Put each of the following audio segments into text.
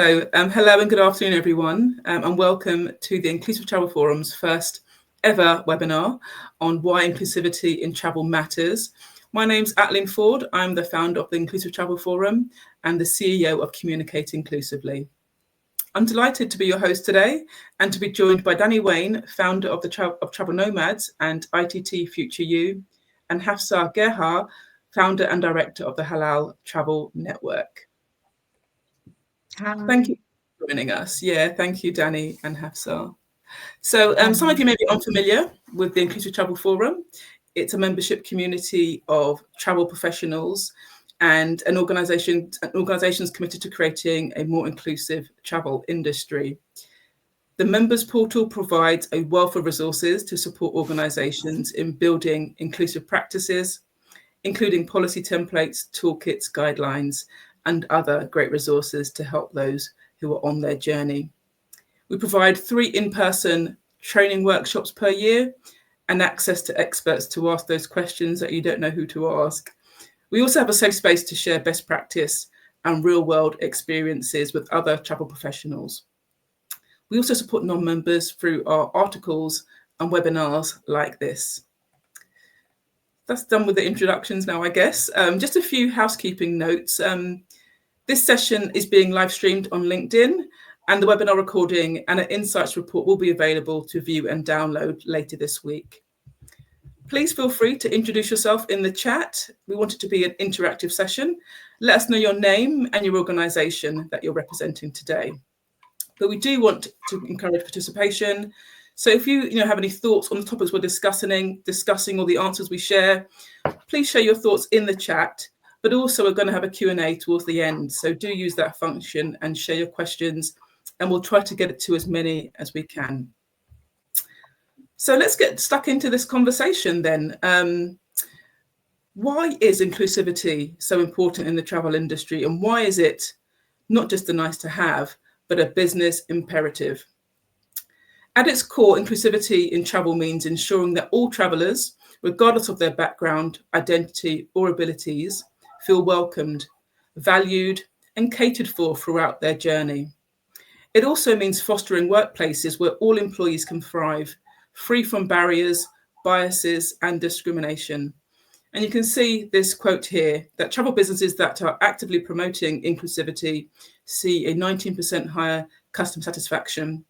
Hello and good afternoon, everyone, and welcome to the Inclusive Travel Forum's first ever webinar on why inclusivity in travel matters. My name's Atlyn Forde. I'm the founder of the Inclusive Travel Forum and the CEO of Communicate Inclusively. I'm delighted to be your host today and to be joined by Danny Waine, founder of Travel Nomads and ITT Future You, and Hafsa Gaher, founder and director of the Halal Travel Network. Hi. Thank you for joining us. Yeah, thank you, Danny and Hafsa. So some of you may be unfamiliar with the Inclusive Travel Forum. It's a membership community of travel professionals and organisations committed to creating a more inclusive travel industry. The members portal provides a wealth of resources to support organisations in building inclusive practices, including policy templates, toolkits, guidelines, and other great resources to help those who are on their journey. We provide 3 in-person training workshops per year and access to experts to ask those questions that you don't know who to ask. We also have a safe space to share best practice and real-world experiences with other travel professionals. We also support non-members through our articles and webinars like this. That's done with the introductions now, I guess. Just a few housekeeping notes. This session is being live streamed on LinkedIn, and the webinar recording and an insights report will be available to view and download later this week. Please feel free to introduce yourself in the chat. We want it to be an interactive session. Let us know your name and your organisation that you're representing today. But we do want to encourage participation. So if you have any thoughts on the topics we're discussing or the answers we share, please share your thoughts in the chat. But also we're going to have a Q&A towards the end. So do use that function and share your questions, and we'll try to get it to as many as we can. So let's get stuck into this conversation then. Why is inclusivity so important in the travel industry, and why is it not just a nice to have, but a business imperative? At its core, inclusivity in travel means ensuring that all travellers, regardless of their background, identity, or abilities, feel welcomed, valued, and catered for throughout their journey. It also means fostering workplaces where all employees can thrive, free from barriers, biases, and discrimination. And you can see this quote here, that travel businesses that are actively promoting inclusivity see a 19% higher customer satisfaction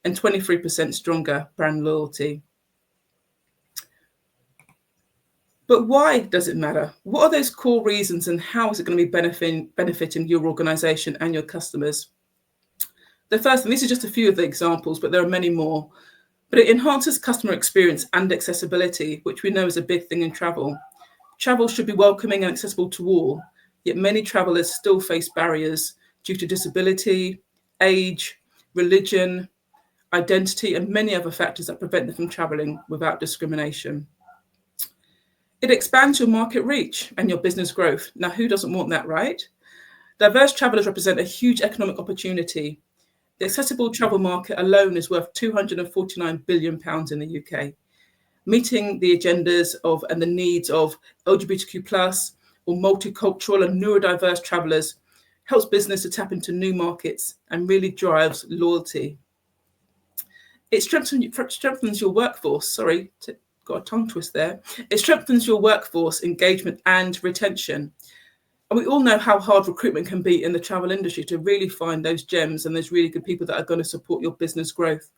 and 23% stronger brand loyalty. But why does it matter? What are those core reasons, and how is it going to be benefiting your organisation and your customers? The first, and these are just a few of the examples, but there are many more, but it enhances customer experience and accessibility, which we know is a big thing in travel. Travel should be welcoming and accessible to all, yet many travellers still face barriers due to disability, age, religion, identity, and many other factors that prevent them from travelling without discrimination. It expands your market reach and your business growth. Now, who doesn't want that, right? Diverse travellers represent a huge economic opportunity. The accessible travel market alone is worth £249 billion in the UK. Meeting the agendas of and the needs of LGBTQ+ or multicultural and neurodiverse travellers helps business to tap into new markets and really drives loyalty. It strengthens your workforce. Sorry, got a tongue twist there. It strengthens your workforce engagement and retention. And we all know how hard recruitment can be in the travel industry to really find those gems and those really good people that are going to support your business growth.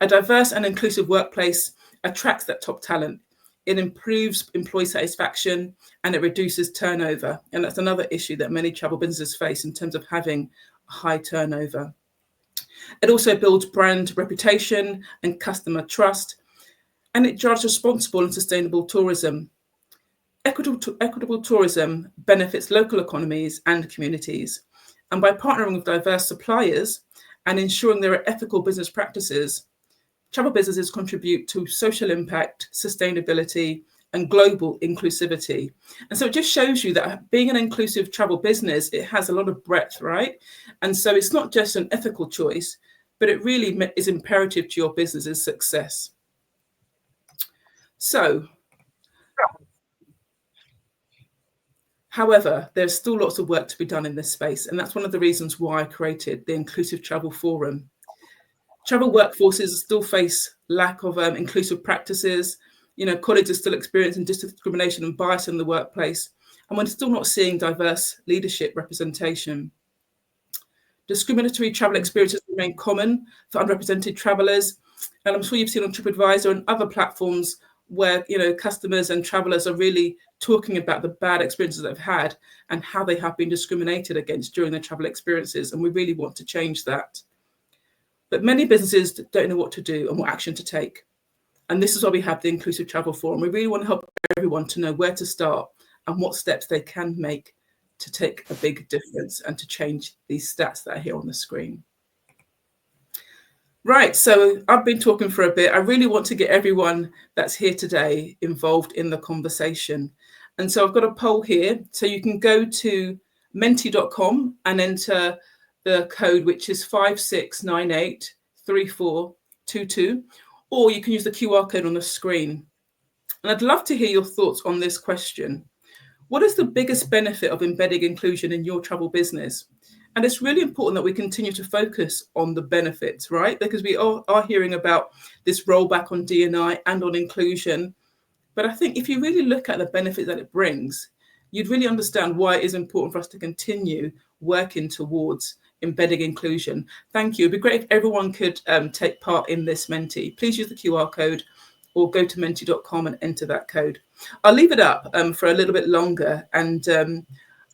A diverse and inclusive workplace attracts that top talent. It improves employee satisfaction and it reduces turnover. And that's another issue that many travel businesses face in terms of having a high turnover. It also builds brand reputation and customer trust, and it drives responsible and sustainable tourism. Equitable tourism benefits local economies and communities. And by partnering with diverse suppliers and ensuring there are ethical business practices, travel businesses contribute to social impact, sustainability, and global inclusivity. And so it just shows you that being an inclusive travel business, it has a lot of breadth, right? And so it's not just an ethical choice, but it really is imperative to your business's success. So, However, there's still lots of work to be done in this space, and that's one of the reasons why I created the Inclusive Travel Forum. Travel workforces still face lack of inclusive practices. Colleagues are still experiencing discrimination and bias in the workplace, and we're still not seeing diverse leadership representation. Discriminatory travel experiences remain common for underrepresented travellers, and I'm sure you've seen on TripAdvisor and other platforms where customers and travellers are really talking about the bad experiences they've had and how they have been discriminated against during their travel experiences, and we really want to change that. But many businesses don't know what to do and what action to take. And this is why we have the Inclusive Travel Forum. We really want to help everyone to know where to start and what steps they can make to take a big difference and to change these stats that are here on the screen. Right, so I've been talking for a bit. I really want to get everyone that's here today involved in the conversation. And so I've got a poll here. So you can go to menti.com and enter the code, which is 56983422, or you can use the QR code on the screen. And I'd love to hear your thoughts on this question. What is the biggest benefit of embedding inclusion in your travel business? And it's really important that we continue to focus on the benefits, right? Because we are hearing about this rollback on D&I and on inclusion. But I think if you really look at the benefit that it brings, you'd really understand why it is important for us to continue working towards embedding inclusion. Thank you. It'd be great if everyone could take part in this Menti. Please use the QR code or go to menti.com and enter that code. I'll leave it up for a little bit longer, and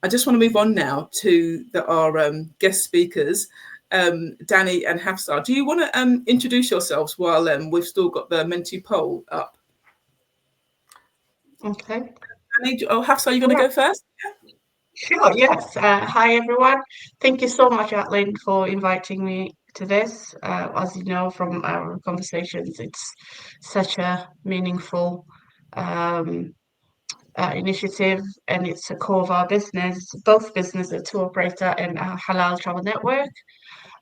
I just want to move on now to our guest speakers, Danny and Hafsa. Do you want to introduce yourselves while we've still got the Menti poll up? Okay. Danny, Hafsa, are you going to go first? Sure, yes. Hi, everyone. Thank you so much, Atlyn, for inviting me to this. As you know from our conversations, it's such a meaningful initiative, and it's a core of our business, both business, a tour operator and Halal Travel Network.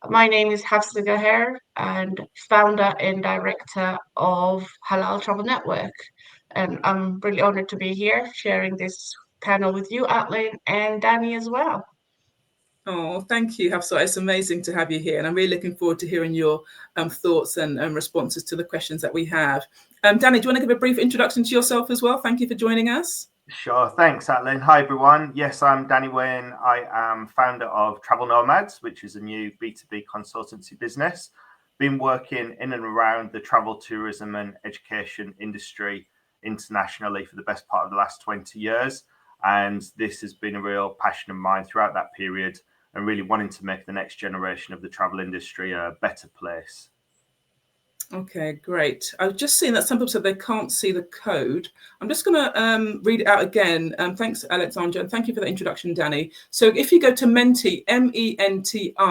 My name is Hafsa Gaher, and founder and director of Halal Travel Network. And I'm really honored to be here sharing this panel with you, Atlyn, and Danny as well. Oh, thank you, Hafsa. It's amazing to have you here, and I'm really looking forward to hearing your thoughts and responses to the questions that we have. Danny, do you want to give a brief introduction to yourself as well? Thank you for joining us. Sure, thanks, Atlyn. Hi, everyone. Yes, I'm Danny Waine. I am founder of Travel Nomads, which is a new B2B consultancy business. Been working in and around the travel, tourism and education industry internationally for the best part of the last 20 years. And this has been a real passion of mine throughout that period, and really wanting to make the next generation of the travel industry a better place. Okay, great. I've just seen that some people said they can't see the code. I'm just going to read it out again. Thanks, Alexandra, and thank you for the introduction, Danny. So if you go to Menti, menti.com,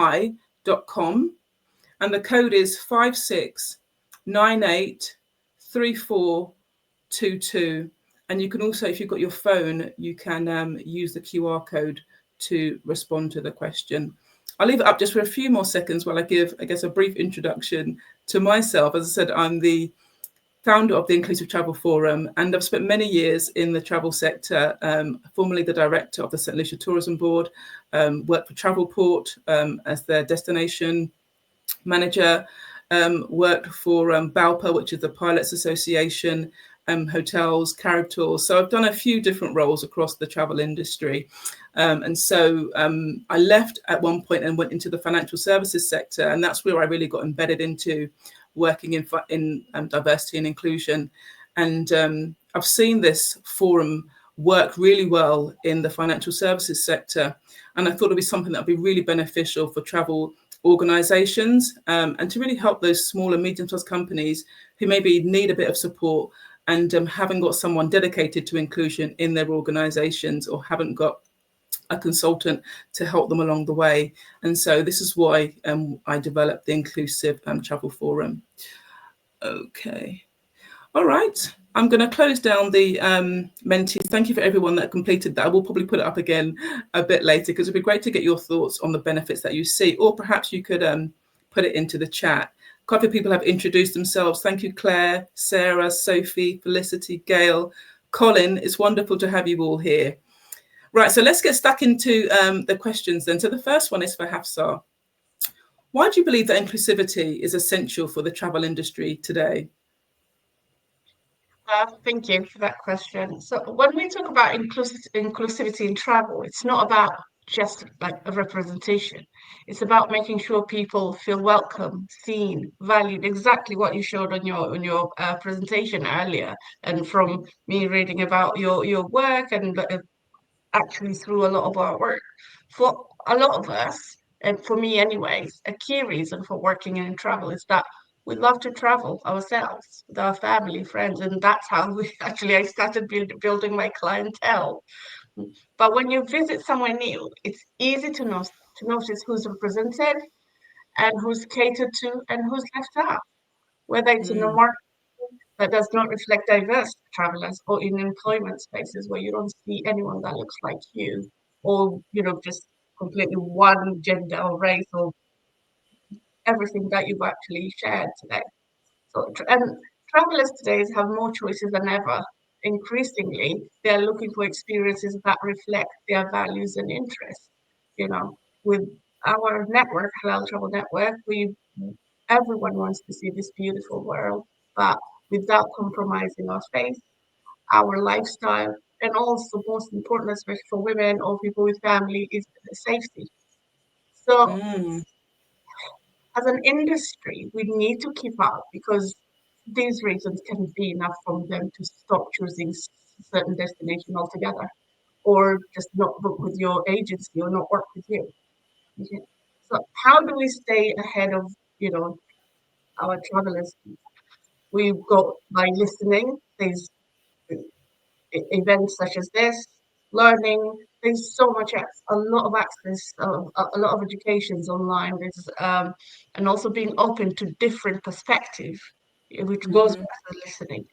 and the code is 56983422. And you can also, if you've got your phone, you can use the QR code to respond to the question. I'll leave it up just for a few more seconds while I give, I guess, a brief introduction to myself. As I said, I'm the founder of the Inclusive Travel Forum, and I've spent many years in the travel sector, formerly the director of the St. Lucia Tourism Board, worked for Travelport as their destination manager, worked for BALPA, which is the Pilots Association, hotels, Carib Tours. So I've done a few different roles across the travel industry. And so I left at one point and went into the financial services sector. And that's where I really got embedded into working in diversity and inclusion. And I've seen this forum work really well in the financial services sector. And I thought it'd be something that would be really beneficial for travel organizations and to really help those small and medium-sized companies who maybe need a bit of support and haven't got someone dedicated to inclusion in their organizations, or haven't got a consultant to help them along the way. And so this is why I developed the Inclusive Travel Forum. Okay. All right. I'm going to close down the Menti. Thank you for everyone that completed that. I will probably put it up again a bit later, because it'd be great to get your thoughts on the benefits that you see, or perhaps you could put it into the chat. Quite a few people have introduced themselves. Thank you, Claire, Sarah, Sophie, Felicity, Gail, Colin. It's wonderful to have you all here. Right, so let's get stuck into the questions then. So the first one is for Hafsa. Why do you believe that inclusivity is essential for the travel industry today? Thank you for that question. So when we talk about inclusivity in travel, it's not about just like a representation. It's about making sure people feel welcome, seen, valued. Exactly what you showed on your presentation earlier, and from me reading about your work and actually through a lot of our work. For a lot of us, and for me anyways, a key reason for working in travel is that we love to travel ourselves with our family, friends, and that's how I started building my clientele. But when you visit somewhere new, it's easy to notice who's represented and who's catered to and who's left out, whether it's in the market that does not reflect diverse travelers or in employment spaces where you don't see anyone that looks like you, or just completely one gender or race or everything that you've actually shared today. And travelers today have more choices than ever. Increasingly, they are looking for experiences that reflect their values and interests. With our network, Halal Travel Network, everyone wants to see this beautiful world, but without compromising our faith, our lifestyle, and also most important, especially for women or people with family, is safety. So as an industry, we need to keep up because these reasons can be enough for them to stop choosing certain destination altogether, or just not book with your agency or not work with you. Okay. So how do we stay ahead of our travelers? We go by listening. There's events such as this, learning. There's so much, a lot of access, a lot of educations online. There's and also being open to different perspective, which goes back to listening.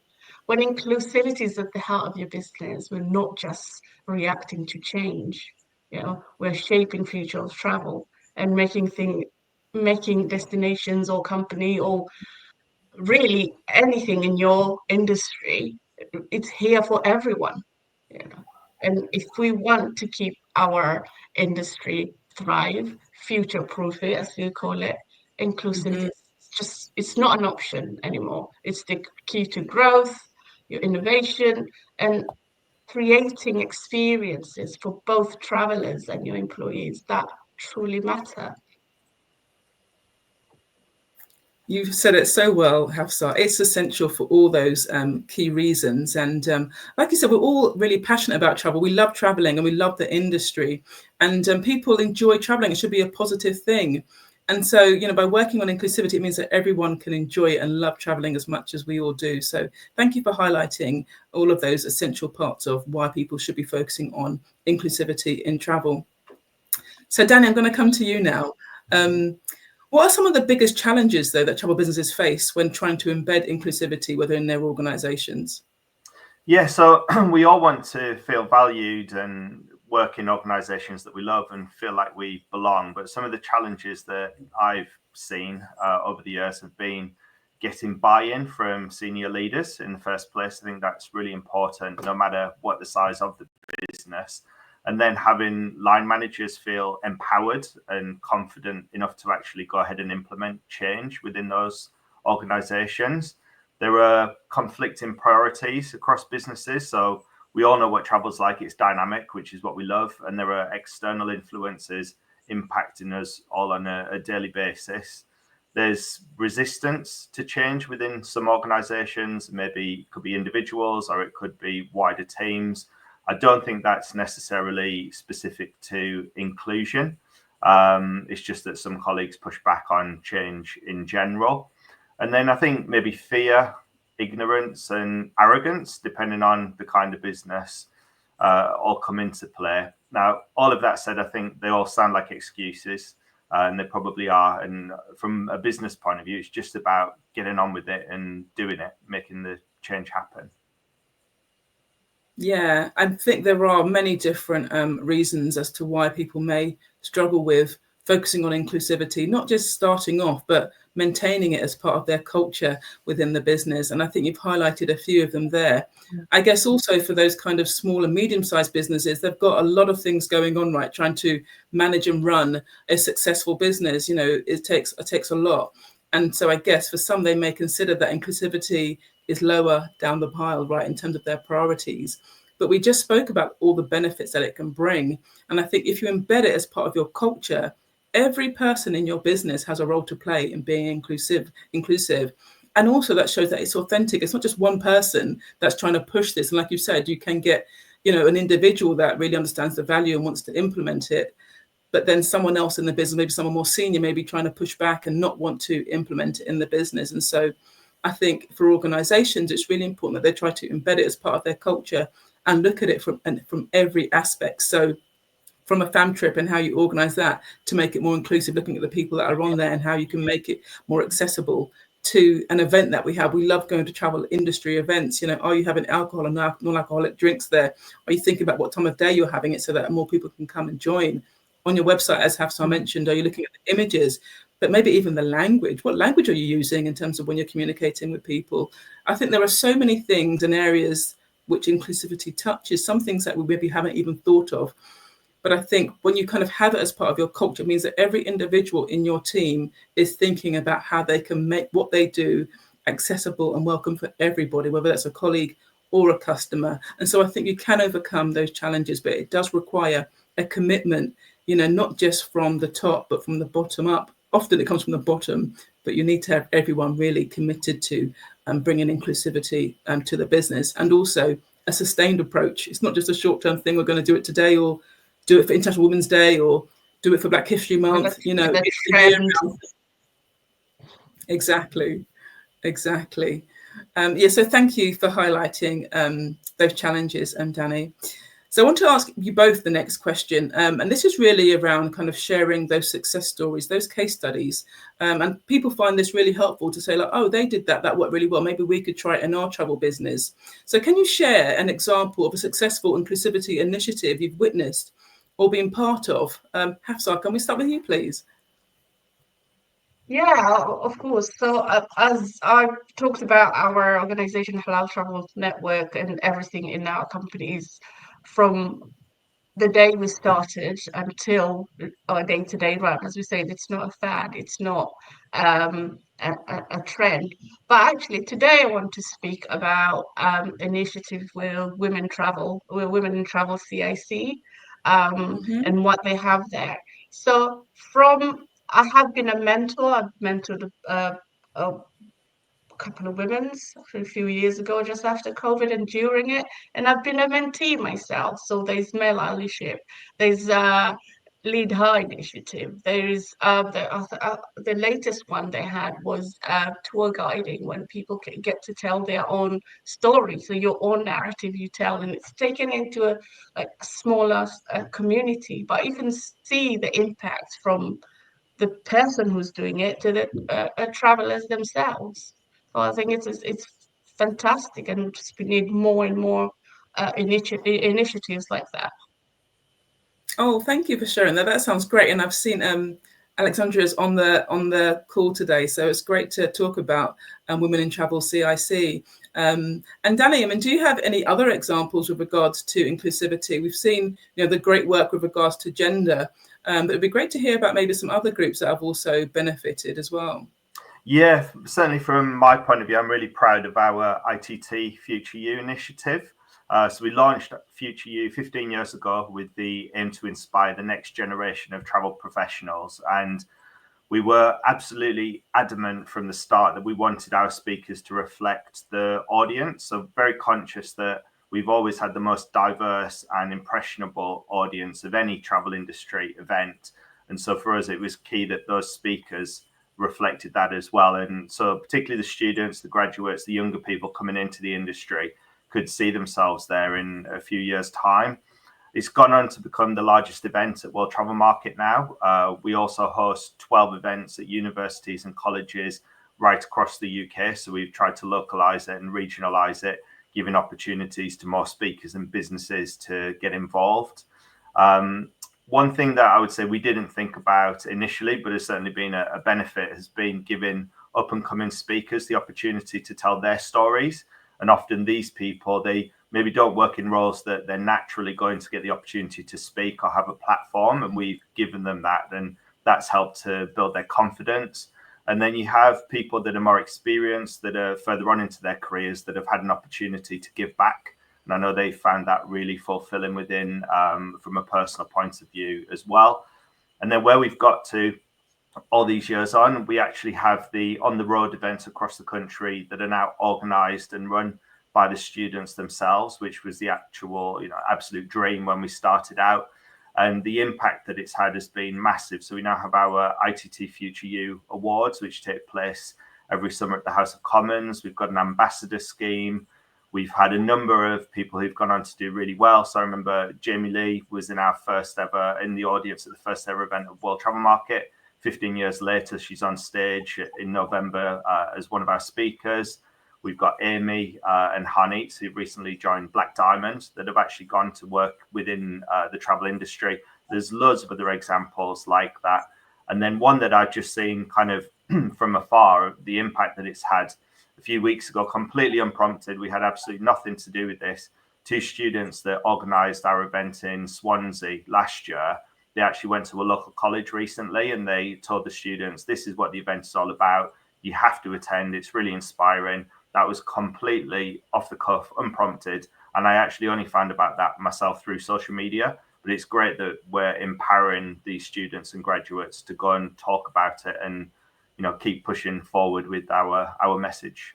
When inclusivity is at the heart of your business, we're not just reacting to change. We're shaping future of travel and making destinations or company or really anything in your industry, it's here for everyone. And if we want to keep our industry thrive, future proof it, as you call it, inclusivity, it's not an option anymore. It's the key to growth, your innovation, and creating experiences for both travelers and your employees that truly matter. You've said it so well, Hafsa. It's essential for all those key reasons. And like you said, we're all really passionate about travel. We love traveling and we love the industry. And people enjoy traveling. It should be a positive thing. And so, by working on inclusivity, it means that everyone can enjoy and love traveling as much as we all do. So thank you for highlighting all of those essential parts of why people should be focusing on inclusivity in travel. So Danny, I'm going to come to you now. What are some of the biggest challenges, though, that travel businesses face when trying to embed inclusivity within their organisations? Yeah, so we all want to feel valued and work in organisations that we love and feel like we belong. But some of the challenges that I've seen over the years have been getting buy-in from senior leaders in the first place. I think that's really important, no matter what the size of the business. And then having line managers feel empowered and confident enough to actually go ahead and implement change within those organizations. There are conflicting priorities across businesses. So we all know what travel's like. It's dynamic, which is what we love. And there are external influences impacting us all on a daily basis. There's resistance to change within some organizations. Maybe it could be individuals or it could be wider teams. I don't think that's necessarily specific to inclusion. It's just that some colleagues push back on change in general. And then I think maybe fear, ignorance, and arrogance, depending on the kind of business, all come into play. Now, all of that said, I think they all sound like excuses, and they probably are. And from a business point of view, it's just about getting on with it and doing it, making the change happen. Yeah, I think there are many different reasons as to why people may struggle with focusing on inclusivity, not just starting off, but maintaining it as part of their culture within the business. And I think you've highlighted a few of them there. I guess also for those kind of small and medium-sized businesses, they've got a lot of things going on, right? Trying to manage and run a successful business, it takes a lot. And so I guess for some, they may consider that inclusivity is lower down the pile, right, in terms of their priorities. But we just spoke about all the benefits that it can bring. And I think if you embed it as part of your culture, every person in your business has a role to play in being inclusive. And also that shows that it's authentic. It's not just one person that's trying to push this. And like you said, you can get, an individual that really understands the value and wants to implement it. But then someone else in the business, maybe someone more senior, maybe trying to push back and not want to implement it in the business. And so I think for organizations, it's really important that they try to embed it as part of their culture and look at it from every aspect. So from a fam trip and how you organize that to make it more inclusive, looking at the people that are on there and how you can make it more accessible, to an event that we have. We love going to travel industry events. Are you having alcohol and non-alcoholic drinks there? Are you thinking about what time of day you're having it so that more people can come and join? On your website, as Hafsa mentioned, are you looking at the images, but maybe even the language? What language are you using in terms of when you're communicating with people? I think there are so many things and areas which inclusivity touches, some things that we maybe haven't even thought of. But I think when you kind of have it as part of your culture, it means that every individual in your team is thinking about how they can make what they do accessible and welcome for everybody, whether that's a colleague or a customer. And so I think you can overcome those challenges, but it does require a commitment, not just from the top, but from the bottom up. Often it comes from the bottom, but you need to have everyone really committed to bringing inclusivity to the business, and also a sustained approach. It's not just a short-term thing. We're going to do it today, or do it for International Women's Day, or do it for Black History Month. It's a year round. Exactly. So thank you for highlighting those challenges, Danny. So I want to ask you both the next question, and this is really around kind of sharing those success stories, those case studies, and people find this really helpful to say, like, oh, they did that worked really well. Maybe we could try it in our travel business. So can you share an example of a successful inclusivity initiative you've witnessed or been part of? Hafsa, can we start with you, please? Yeah, of course. So as I've talked about our organization, Halal Travel Network, and everything in our companies from the day we started until our day-to-day run. As we say, it's not a fad, it's not a trend. But actually today I want to speak about initiative with Women in Travel CIC, and what they have there. So I have been a mentor. I've mentored a couple of women's a few years ago, just after COVID and during it, and I've been a mentee myself. So there's male allyship, there's Lead Her initiative, there's the latest one they had was tour guiding, when people can get to tell their own story, so your own narrative you tell, and it's taken into a smaller community, but you can see the impact from the person who's doing it to the travelers themselves. So I think it's fantastic, and we need more and more initiatives like that. Oh, thank you for sharing that. That sounds great. And I've seen Alexandra's on the call today, so it's great to talk about Women in Travel CIC. And Danny, do you have any other examples with regards to inclusivity? We've seen, the great work with regards to gender, but it'd be great to hear about maybe some other groups that have also benefited as well. Yeah, certainly from my point of view, I'm really proud of our ITT Future You initiative. So we launched Future You 15 years ago with the aim to inspire the next generation of travel professionals. And we were absolutely adamant from the start that we wanted our speakers to reflect the audience. So very conscious that we've always had the most diverse and impressionable audience of any travel industry event. And so for us, it was key that those speakers reflected that as well. And so particularly the students, the graduates, the younger people coming into the industry could see themselves there in a few years' time. It's gone on to become the largest event at World Travel Market now. We also host 12 events at universities and colleges right across the UK. So we've tried to localize it and regionalize it, giving opportunities to more speakers and businesses to get involved. one thing that I would say we didn't think about initially, but has certainly been a benefit, has been giving up and coming speakers the opportunity to tell their stories. And often these people, they maybe don't work in roles that they're naturally going to get the opportunity to speak or have a platform. And we've given them that, and that's helped to build their confidence. And then you have people that are more experienced, that are further on into their careers, that have had an opportunity to give back. And I know they found that really fulfilling within, from a personal point of view as well. And then where we've got to all these years on, we actually have the on the road events across the country that are now organised and run by the students themselves, which was the actual, absolute dream when we started out. And the impact that it's had has been massive. So we now have our ITT Future You Awards, which take place every summer at the House of Commons. We've got an ambassador scheme. We've had a number of people who've gone on to do really well. So I remember Jamie Lee was in our first ever, in the audience at the first ever event of World Travel Market. 15 years later, she's on stage in November as one of our speakers. We've got Amy and Hanit, who recently joined Black Diamond, that have actually gone to work within the travel industry. There's loads of other examples like that. And then one that I've just seen kind of from afar, the impact that it's had. A few weeks ago, completely unprompted, we had absolutely nothing to do with this. Two students that organised our event in Swansea last year, they actually went to a local college recently, and they told the students, this is what the event is all about. You have to attend. It's really inspiring. That was completely off the cuff, unprompted. And I actually only found about that myself through social media. But it's great that we're empowering these students and graduates to go and talk about it and, keep pushing forward with our message.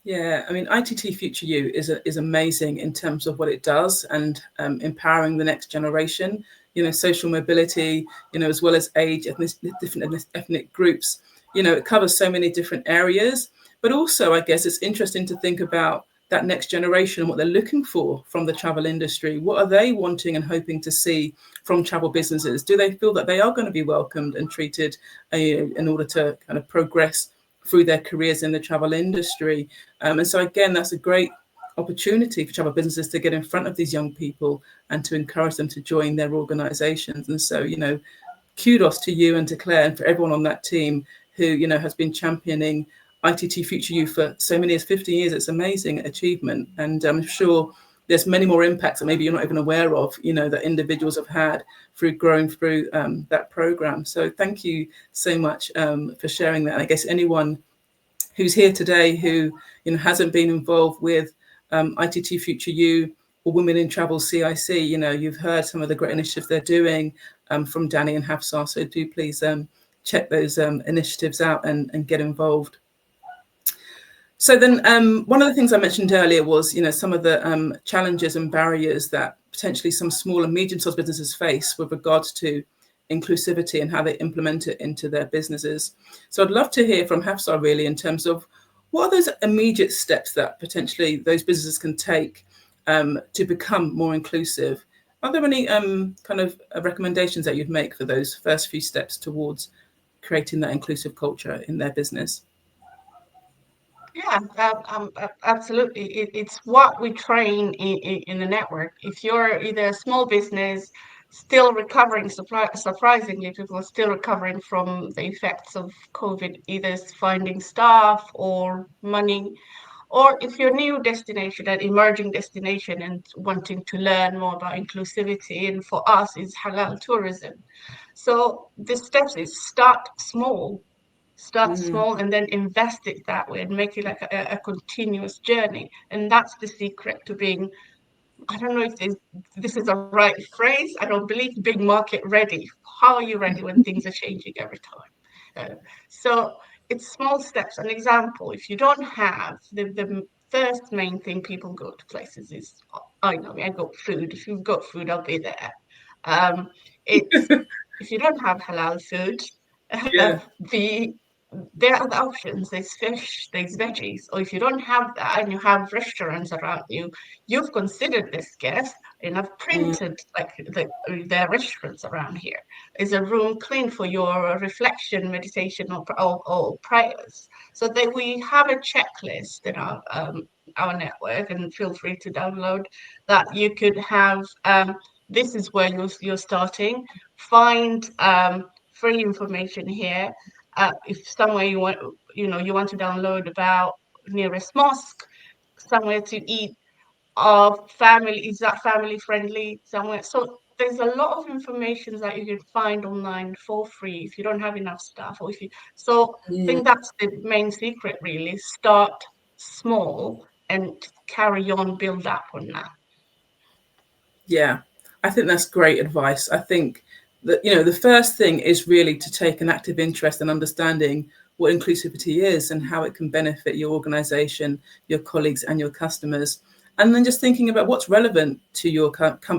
Yeah, I mean, ITT Future You is amazing in terms of what it does and empowering the next generation. Social mobility, as well as age, different ethnic groups. It covers so many different areas. But also, I guess it's interesting to think about that next generation and what they're looking for from the travel industry. What are they wanting and hoping to see from travel businesses? Do they feel that they are going to be welcomed and treated in order to kind of progress through their careers in the travel industry? And so, again, that's a great opportunity for travel businesses to get in front of these young people and to encourage them to join their organizations. And so, kudos to you and to Claire and for everyone on that team who, has been championing ITT Future You for so many years, 15 years. It's amazing achievement. And I'm sure there's many more impacts that maybe you're not even aware of, that individuals have had through growing through that program. So thank you so much for sharing that. And I guess anyone who's here today who, hasn't been involved with ITT Future You or Women in Travel CIC, you've heard some of the great initiatives they're doing from Danny and Hafsa. So do please check those initiatives out and get involved. So then one of the things I mentioned earlier was, some of the challenges and barriers that potentially some small and medium-sized businesses face with regards to inclusivity and how they implement it into their businesses. So I'd love to hear from Hafsa really in terms of what are those immediate steps that potentially those businesses can take to become more inclusive? Are there any kind of recommendations that you'd make for those first few steps towards creating that inclusive culture in their business? Yeah, absolutely. It's what we train in the network. If you're either a small business still recovering, surprisingly, people are still recovering from the effects of COVID, either finding staff or money, or if you're a new destination, an emerging destination, and wanting to learn more about inclusivity, and for us, is halal tourism. So the steps is start small and then invest it that way and make it like a continuous journey. And that's the secret to being, I don't know if this is a right phrase, I don't believe, being market ready. How are you ready when things are changing every time? So it's small steps. An example, if you don't have the first main thing people go to places is, I know me, I got food. If you've got food, I'll be there. It's if you don't have halal food, Yeah. there are other options. There's fish, there's veggies. Or if you don't have that and you have restaurants around you, you've considered this guest and I've printed like the restaurants around here. Is a room clean for your reflection, meditation, or prayers? So that we have a checklist in our network, and feel free to download that. You could have this is where you're starting. Find free information here. If somewhere you want to download about nearest mosque, somewhere to eat, family, is that family friendly somewhere? So there's a lot of information that you can find online for free if you don't have enough staff, or if you. So I think that's the main secret, really. Start small and carry on, build up on that. Yeah, I think that's great advice. I think that, the first thing is really to take an active interest in understanding what inclusivity is and how it can benefit your organization, your colleagues, and your customers. And then just thinking about what's relevant to your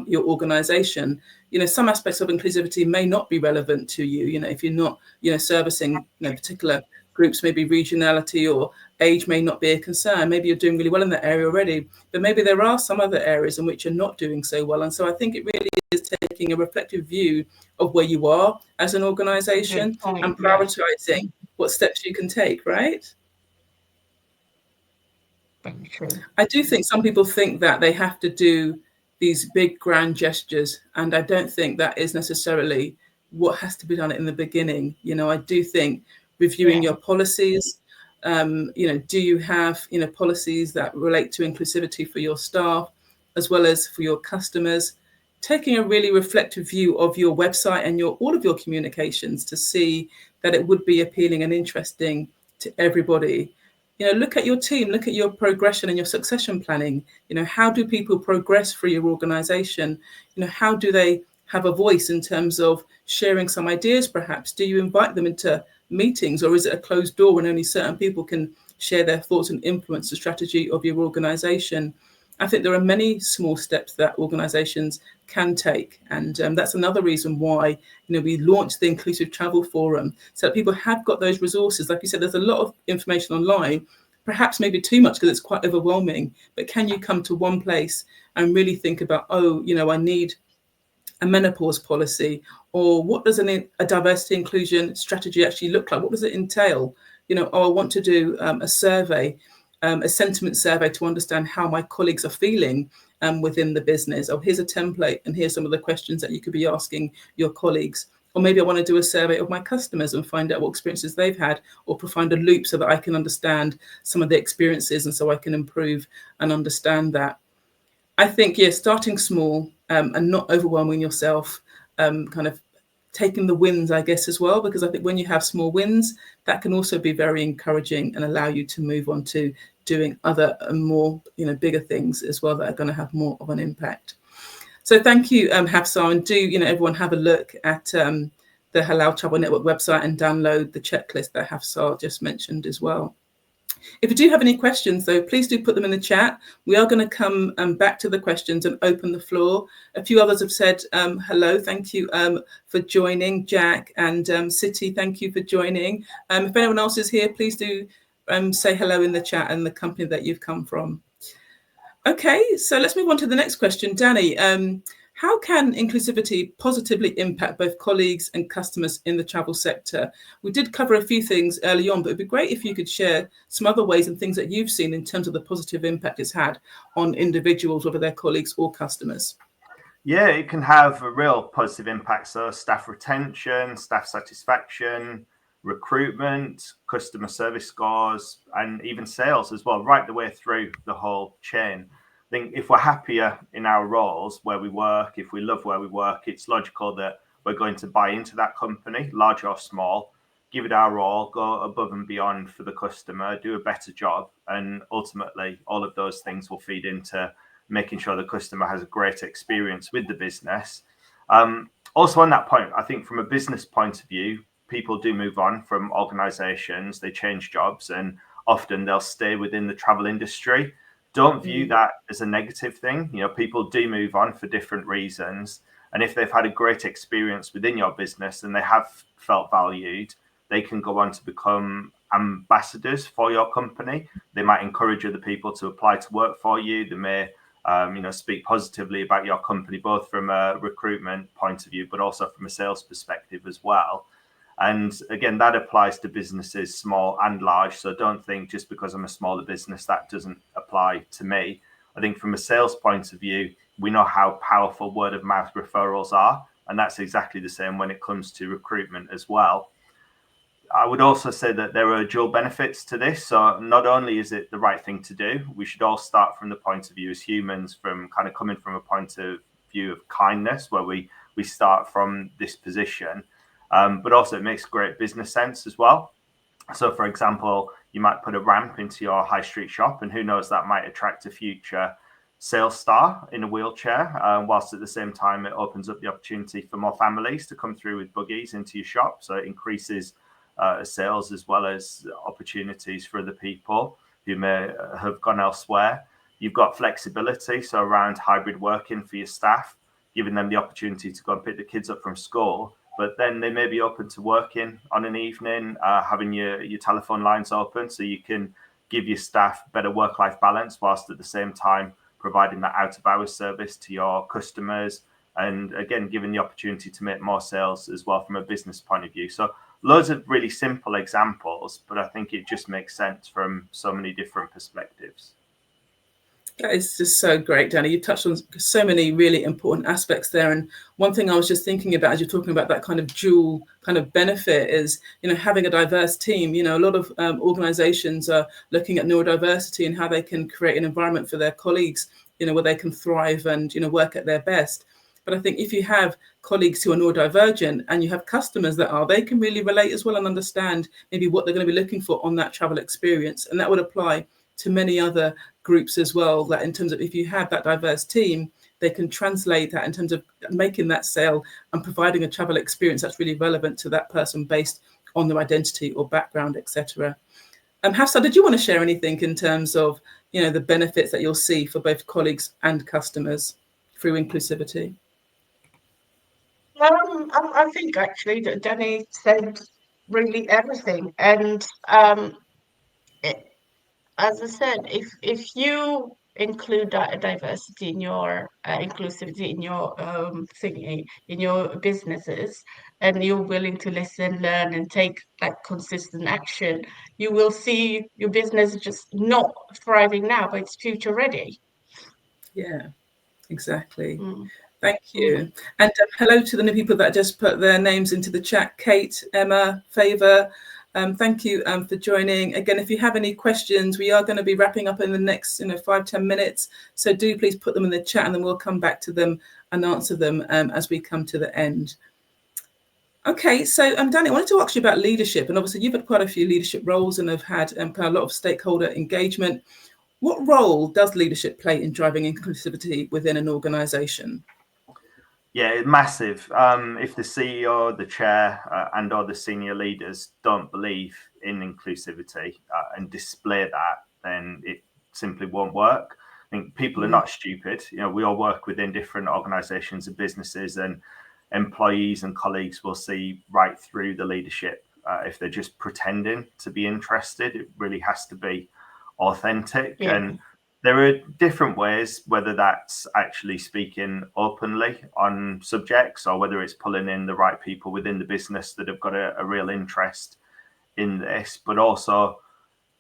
organization. Some aspects of inclusivity may not be relevant to you. If you're not, servicing particular groups, maybe regionality or age may not be a concern. Maybe you're doing really well in that area already, but maybe there are some other areas in which you're not doing so well. And so I think it really is taking a reflective view of where you are as an organization and prioritizing what steps you can take, right? Very true. I do think some people think that they have to do these big grand gestures, and I don't think that is necessarily what has to be done in the beginning. I do think reviewing your policies, do you have policies that relate to inclusivity for your staff as well as for your customers? Taking a really reflective view of your website and all of your communications to see that it would be appealing and interesting to everybody. Look at your team, look at your progression and your succession planning. How do people progress through your organization? How do they have a voice in terms of sharing some ideas, perhaps? Do you invite them into meetings, or is it a closed door and only certain people can share their thoughts and influence the strategy of your organization? I think there are many small steps that organizations can take. And that's another reason why, we launched the Inclusive Travel Forum, so that people have got those resources. Like you said, there's a lot of information online, perhaps maybe too much because it's quite overwhelming. But can you come to one place and really think about, I need a menopause policy, or what does a diversity inclusion strategy actually look like? What does it entail? I want to do a survey, a sentiment survey to understand how my colleagues are feeling within the business. Oh, here's a template, and here's some of the questions that you could be asking your colleagues. Or maybe I want to do a survey of my customers and find out what experiences they've had, or find a loop so that I can understand some of the experiences and so I can improve and understand that. I think, starting small and not overwhelming yourself, kind of taking the wins, I guess, as well, because I think when you have small wins, that can also be very encouraging and allow you to move on to doing other and more, bigger things as well that are going to have more of an impact. So thank you, Hafsa, and do, everyone have a look at the Halal Travel Network website and download the checklist that Hafsa just mentioned as well. If you do have any questions, though, please do put them in the chat. We are going to come back to the questions and open the floor. A few others have said hello. Thank you for joining. Jack and City, thank you for joining. If anyone else is here, please do say hello in the chat and the company that you've come from. Okay, so let's move on to the next question. Danny, how can inclusivity positively impact both colleagues and customers in the travel sector? We did cover a few things early on, but it'd be great if you could share some other ways and things that you've seen in terms of the positive impact it's had on individuals, whether they're colleagues or customers. Yeah, it can have a real positive impact. So staff retention, staff satisfaction, recruitment, customer service scores, and even sales as well, right the way through the whole chain. I think if we're happier in our roles where we work, if we love where we work, it's logical that we're going to buy into that company, large or small, give it our all, go above and beyond for the customer, do a better job. And ultimately, all of those things will feed into making sure the customer has a great experience with the business. Also on that point, I think from a business point of view, people do move on from organizations, they change jobs, and often they'll stay within the travel industry. Don't view that as a negative thing. People do move on for different reasons. And if they've had a great experience within your business and they have felt valued, they can go on to become ambassadors for your company. They might encourage other people to apply to work for you. They may speak positively about your company, both from a recruitment point of view, but also from a sales perspective as well. And again, that applies to businesses small and large. So don't think just because I'm a smaller business, that doesn't apply to me. I think from a sales point of view, we know how powerful word of mouth referrals are. And that's exactly the same when it comes to recruitment as well. I would also say that there are dual benefits to this. So not only is it the right thing to do, we should all start from the point of view as humans, from kind of coming from a point of view of kindness, where we start from this position. But also it makes great business sense as well. So for example, you might put a ramp into your high street shop, and who knows, that might attract a future sales star in a wheelchair, whilst at the same time it opens up the opportunity for more families to come through with buggies into your shop. So it increases sales as well as opportunities for other people who may have gone elsewhere. You've got flexibility, so around hybrid working for your staff, giving them the opportunity to go and pick the kids up from school, but then they may be open to working on an evening, having your telephone lines open so you can give your staff better work-life balance, whilst at the same time providing that out-of-hours service to your customers, and again, giving the opportunity to make more sales as well from a business point of view. So loads of really simple examples, but I think it just makes sense from so many different perspectives. That is just so great, Danny. You touched on so many really important aspects there. And one thing I was just thinking about as you're talking about that kind of dual kind of benefit is, having a diverse team. A lot of organizations are looking at neurodiversity and how they can create an environment for their colleagues, where they can thrive and, work at their best. But I think if you have colleagues who are neurodivergent and you have customers that are, they can really relate as well and understand maybe what they're going to be looking for on that travel experience. And that would apply to many other groups as well, that in terms of if you have that diverse team, they can translate that in terms of making that sale and providing a travel experience that's really relevant to that person based on their identity or background, etc. Hafsa, did you want to share anything in terms of the benefits that you'll see for both colleagues and customers through inclusivity? I think actually that Danny said really everything, and as I said, if you include that diversity in your inclusivity in your thingy, in your businesses, and you're willing to listen, learn, and take that consistent action, you will see your business just not thriving now, but it's future ready. Yeah, exactly. Thank you. And hello to the new people that just put their names into the chat. Kate, Emma, Favor, thank you for joining. Again, if you have any questions, we are going to be wrapping up in the next 5-10 minutes. So do please put them in the chat and then we'll come back to them and answer them as we come to the end. Okay, so Danny, I wanted to ask you about leadership. And obviously you've had quite a few leadership roles and have had kind of a lot of stakeholder engagement. What role does leadership play in driving inclusivity within an organization? Yeah, massive. If the CEO, the chair, and or the senior leaders don't believe in inclusivity and display that, then it simply won't work. I think people are not stupid. We all work within different organizations and businesses, and employees and colleagues will see right through the leadership if they're just pretending to be interested. It really has to be authentic. Yeah. And there are different ways, whether that's actually speaking openly on subjects or whether it's pulling in the right people within the business that have got a real interest in this, but also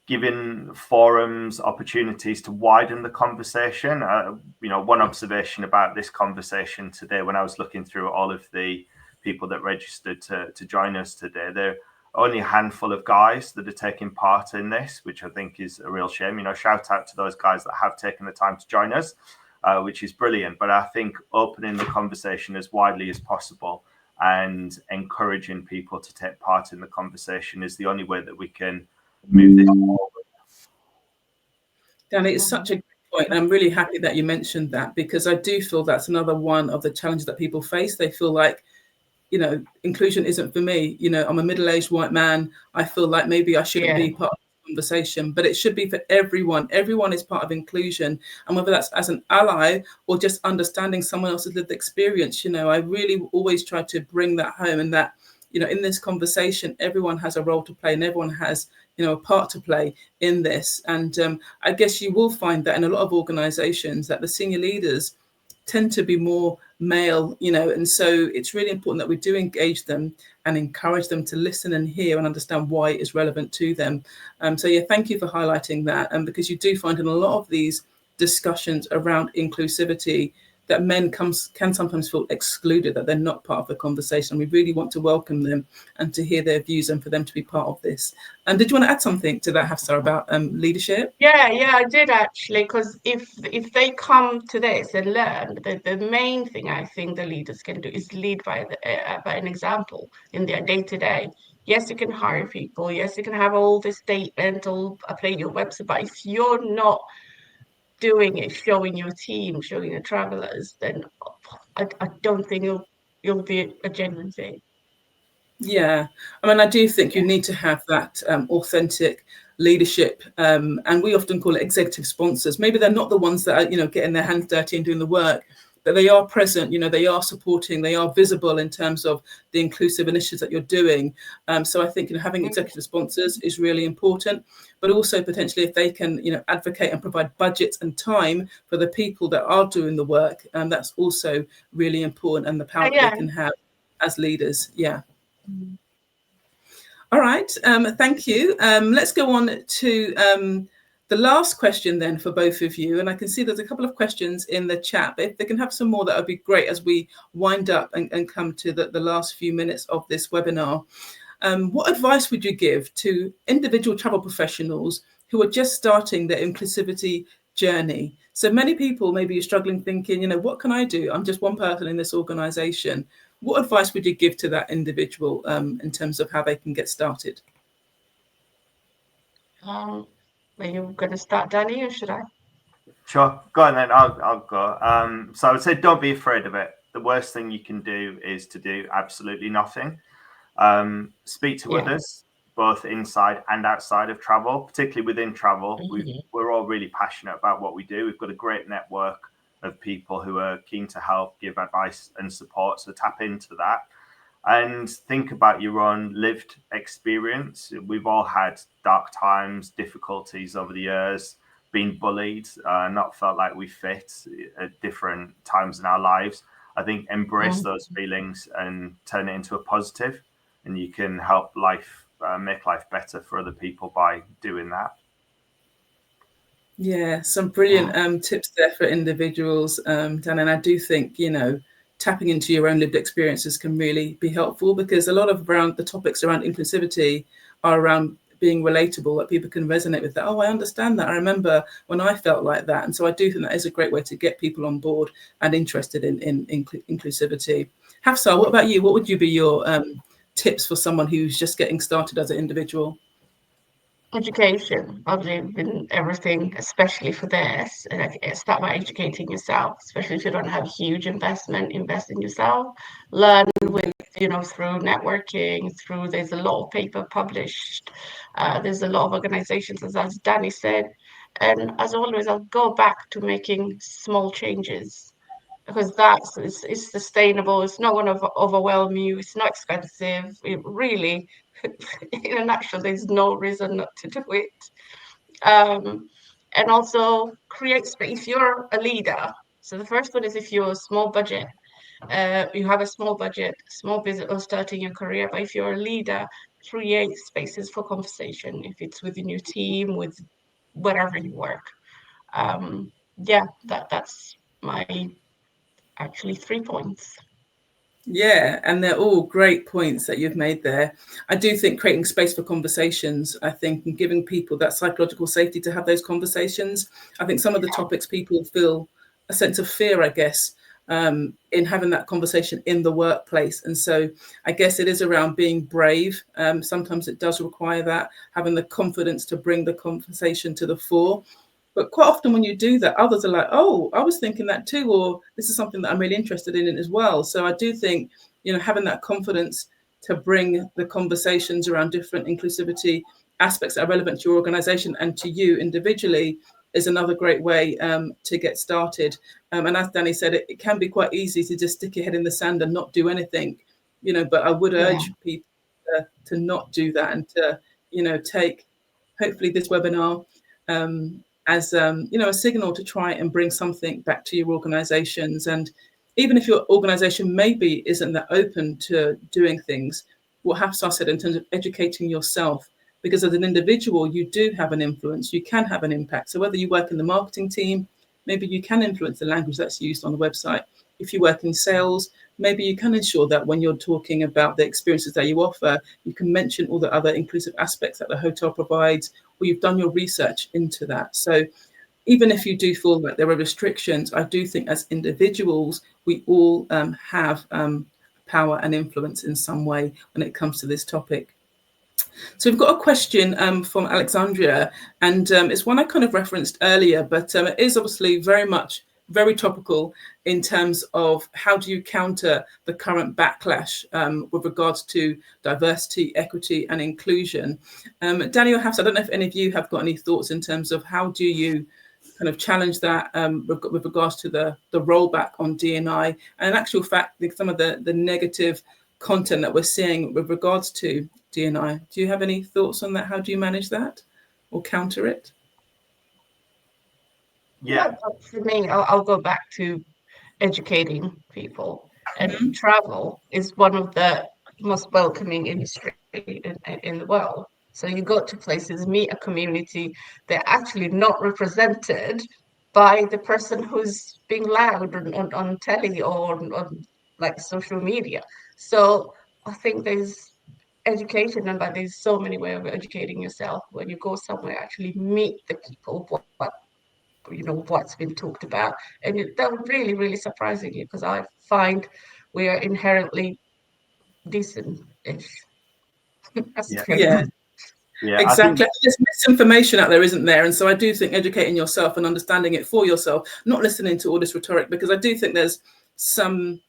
giving forums opportunities to widen the conversation. One observation about this conversation today, when I was looking through all of the people that registered to join us today, there only a handful of guys that are taking part in this, which I think is a real shame. Shout out to those guys that have taken the time to join us, which is brilliant. But I think opening the conversation as widely as possible and encouraging people to take part in the conversation is the only way that we can move this forward. Danny, it's such a great point. I'm really happy that you mentioned that, because I do feel that's another one of the challenges that people face. They feel like, inclusion isn't for me. I'm a middle-aged white man. I feel like maybe I shouldn't be part of the conversation, but it should be for everyone. Everyone is part of inclusion. And whether that's as an ally or just understanding someone else's lived experience, I really always try to bring that home, and that, in this conversation, everyone has a role to play and everyone has, a part to play in this. And I guess you will find that in a lot of organizations that the senior leaders tend to be more male, and so it's really important that we do engage them and encourage them to listen and hear and understand why it is relevant to them. So yeah, thank you for highlighting that. And because you do find in a lot of these discussions around inclusivity, that men can sometimes feel excluded, that they're not part of the conversation. We really want to welcome them and to hear their views and for them to be part of this. And did you want to add something to that, Hafsa, about leadership? Yeah, I did actually, because if they come to this and learn, the main thing I think the leaders can do is lead by an example in their day-to-day. Yes, you can hire people. Yes, you can have all this statement, all update your website, but if you're not doing it, showing your team, showing your travelers, then I don't think you'll be a genuine thing. Yeah, I mean, I do think you need to have that authentic leadership, and we often call it executive sponsors. Maybe they're not the ones that are, getting their hands dirty and doing the work, but they are present. They are supporting, they are visible in terms of the inclusive initiatives that you're doing. So I think having executive sponsors is really important, but also potentially if they can advocate and provide budgets and time for the people that are doing the work, that's also really important, and the power that they can have as leaders. Yeah. All right, thank you. Let's go on to the last question then for both of you. And I can see there's a couple of questions in the chat, but if they can have some more, that would be great as we wind up and come to the last few minutes of this webinar. What advice would you give to individual travel professionals who are just starting their inclusivity journey? So many people maybe you're struggling thinking, what can I do? I'm just one person in this organization. What advice would you give to that individual in terms of how they can get started? Are you going to start, Danny, or should I? Sure, go on then. I'll go. So I would say don't be afraid of it. The worst thing you can do is to do absolutely nothing. Speak to others, both inside and outside of travel, particularly within travel. We're all really passionate about what we do. We've got a great network of people who are keen to help, give advice and support. So tap into that and think about your own lived experience. We've all had dark times, difficulties over the years, been bullied, not felt like we fit at different times in our lives. I think embrace those feelings and turn it into a positive, and you can help make life better for other people by doing that. Yeah, some brilliant tips there for individuals, Dan. And I do think, tapping into your own lived experiences can really be helpful, because a lot of around the topics around inclusivity are around being relatable, that people can resonate with that. Oh, I understand that. I remember when I felt like that. And so I do think that is a great way to get people on board and interested in inclusivity. Hafsa, what about you? What would you be your tips for someone who's just getting started as an individual? Education, obviously, in everything, especially for this. And start by educating yourself, especially if you don't have huge investment. Invest in yourself. Learn with, through networking. There's a lot of paper published. There's a lot of organizations, as Danny said. And as always, I'll go back to making small changes, because it's sustainable. It's not going to overwhelm you. It's not expensive. It really, in a nutshell, there's no reason not to do it. And also create space. If you're a leader, so the first one is if you're a small budget, you have a small budget, small business, or starting your career. But if you're a leader, create spaces for conversation. If it's within your team, with wherever you work. That's my actually 3 points. Yeah, and they're all great points that you've made there. I do think creating space for conversations, I think, and giving people that psychological safety to have those conversations. I think some of the topics people feel a sense of fear, I guess, in having that conversation in the workplace. And so I guess it is around being brave. Sometimes it does require that, having the confidence to bring the conversation to the fore. But quite often when you do that, others are like, oh, I was thinking that too, or this is something that I'm really interested in as well. So I do think, having that confidence to bring the conversations around different inclusivity aspects that are relevant to your organization and to you individually is another great way to get started. And as Danny said, it can be quite easy to just stick your head in the sand and not do anything, but I would urge people to not do that and to, take hopefully this webinar as a signal to try and bring something back to your organizations. And even if your organization maybe isn't that open to doing things, what Hafsa said in terms of educating yourself, because as an individual, you do have an influence, you can have an impact. So whether you work in the marketing team, maybe you can influence the language that's used on the website. If you work in sales, maybe you can ensure that when you're talking about the experiences that you offer, you can mention all the other inclusive aspects that the hotel provides, or you've done your research into that. So even if you do feel that there are restrictions, I do think as individuals, we all have power and influence in some way when it comes to this topic. So we've got a question from Alexandria, and it's one I kind of referenced earlier, but it is obviously very topical in terms of how do you counter the current backlash with regards to diversity, equity, and inclusion. Danny or Hafsa, I don't know if any of you have got any thoughts in terms of how do you kind of challenge that with regards to the rollback on D&I, and in actual fact, some of the negative content that we're seeing with regards to D&I. Do you have any thoughts on that? How do you manage that or counter it? Yeah. For me, I'll go back to educating people. And travel is one of the most welcoming industry in the world. So you go to places, meet a community, they're actually not represented by the person who's being loud on telly or on like social media. So I think there's education, and like there's so many ways of educating yourself. When you go somewhere, actually meet the people, what's been talked about, and that was really surprising you, because I find we are inherently decent-ish. Yeah. Yeah, exactly. There's misinformation out there, isn't there? And so I do think educating yourself and understanding it for yourself, not listening to all this rhetoric, because I do think there's some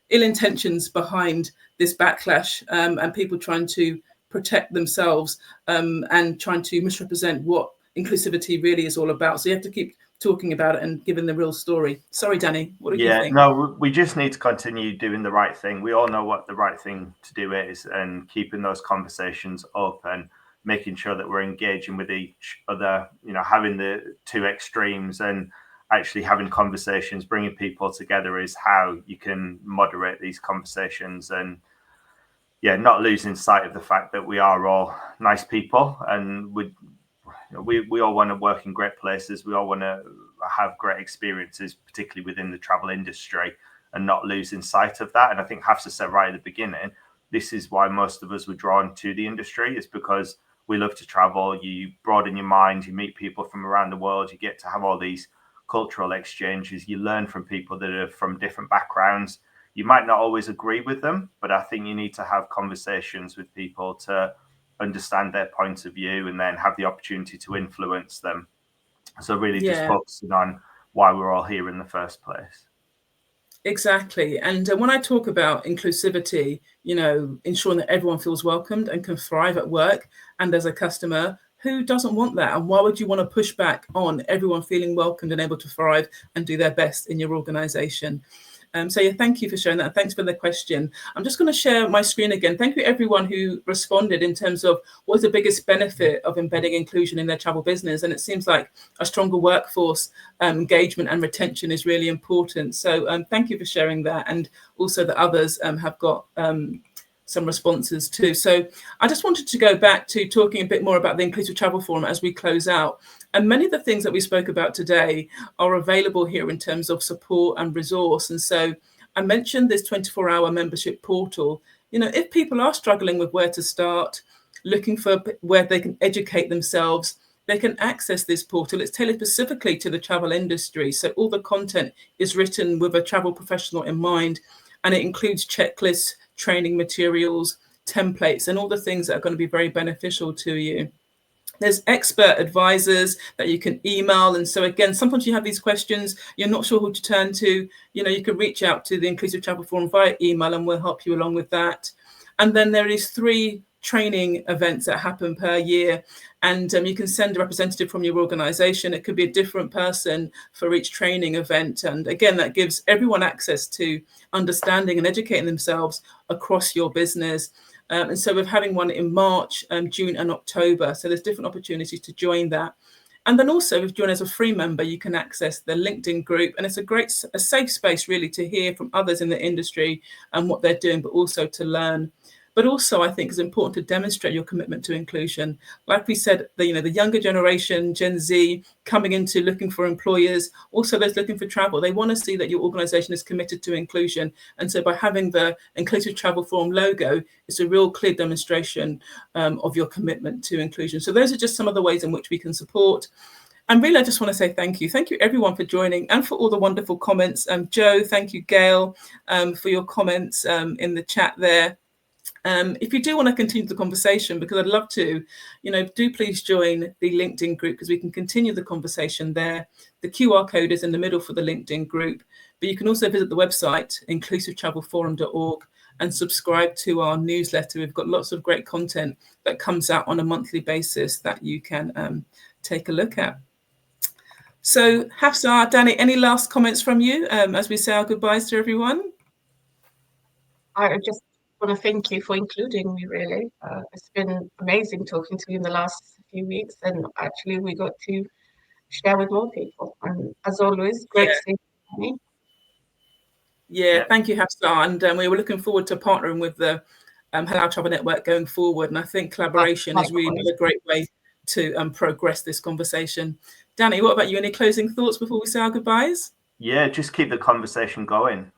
ill intentions behind this backlash, and people trying to protect themselves and trying to misrepresent what inclusivity really is all about. So you have to keep talking about it and giving the real story. Sorry, Danny, what do you think? No, we just need to continue doing the right thing. We all know what the right thing to do is, and keeping those conversations up and making sure that we're engaging with each other, having the two extremes and actually having conversations, bringing people together is how you can moderate these conversations, and not losing sight of the fact that we are all nice people, and we all want to work in great places. We all want to have great experiences, particularly within the travel industry, and not losing sight of that. And I think Hafsa said right at the beginning, this is why most of us were drawn to the industry, is because we love to travel. You broaden your mind, you meet people from around the world, you get to have all these cultural exchanges, you learn from people that are from different backgrounds. You might not always agree with them, but I think you need to have conversations with people to understand their point of view and then have the opportunity to influence them. So really just focusing on why we're all here in the first place. Exactly. And when I talk about inclusivity, ensuring that everyone feels welcomed and can thrive at work and as a customer, who doesn't want that? And why would you want to push back on everyone feeling welcomed and able to thrive and do their best in your organization? Thank you for sharing that. Thanks for the question. I'm just going to share my screen again. Thank you everyone who responded in terms of what's the biggest benefit of embedding inclusion in their travel business. And it seems like a stronger workforce engagement and retention is really important. So thank you for sharing that. And also the others have got some responses too. So I just wanted to go back to talking a bit more about the Inclusive Travel Forum as we close out. And many of the things that we spoke about today are available here in terms of support and resource. And so I mentioned this 24-hour membership portal. If people are struggling with where to start, looking for where they can educate themselves, they can access this portal. It's tailored specifically to the travel industry. So all the content is written with a travel professional in mind, and it includes checklists, training materials, templates, and all the things that are going to be very beneficial to you. There's expert advisors that you can email. And so again, sometimes you have these questions, you're not sure who to turn to, you can reach out to the Inclusive Travel Forum via email and we'll help you along with that. And then there is 3 training events that happen per year. And you can send a representative from your organization. It could be a different person for each training event. And again, that gives everyone access to understanding and educating themselves across your business. And so we're having one in March, June and October. So there's different opportunities to join that. And then also, if you join as a free member, you can access the LinkedIn group. And it's a safe space really to hear from others in the industry and what they're doing, but also to learn. But also, I think it's important to demonstrate your commitment to inclusion. Like we said, the younger generation, Gen Z, coming into looking for employers, also those looking for travel, they want to see that your organization is committed to inclusion. And so by having the Inclusive Travel Forum logo, it's a real clear demonstration of your commitment to inclusion. So those are just some of the ways in which we can support. And really, I just want to say thank you. Thank you, everyone, for joining and for all the wonderful comments. Joe, thank you, Gail, for your comments in the chat there. If you do want to continue the conversation, because I'd love to, do please join the LinkedIn group, because we can continue the conversation there. The QR code is in the middle for the LinkedIn group, but you can also visit the website, inclusivetravelforum.org, and subscribe to our newsletter. We've got lots of great content that comes out on a monthly basis that you can take a look at. So Hafsa, Danny, any last comments from you as we say our goodbyes to everyone? I just want to thank you for including me, really. It's been amazing talking to you in the last few weeks, and actually we got to share with more people. And as always, great seeing you. Yeah, thank you, Hafsa. And we were looking forward to partnering with the Halal Travel Network going forward. And I think collaboration is really another great way to progress this conversation. Danny, what about you? Any closing thoughts before we say our goodbyes? Yeah, just keep the conversation going.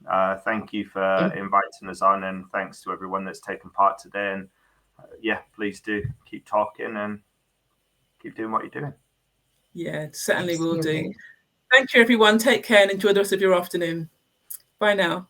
Thank you for inviting us on, and thanks to everyone that's taken part today. And please do keep talking and keep doing what you're doing. Yeah, certainly will do. Thank you, everyone. Take care and enjoy the rest of your afternoon. Bye now.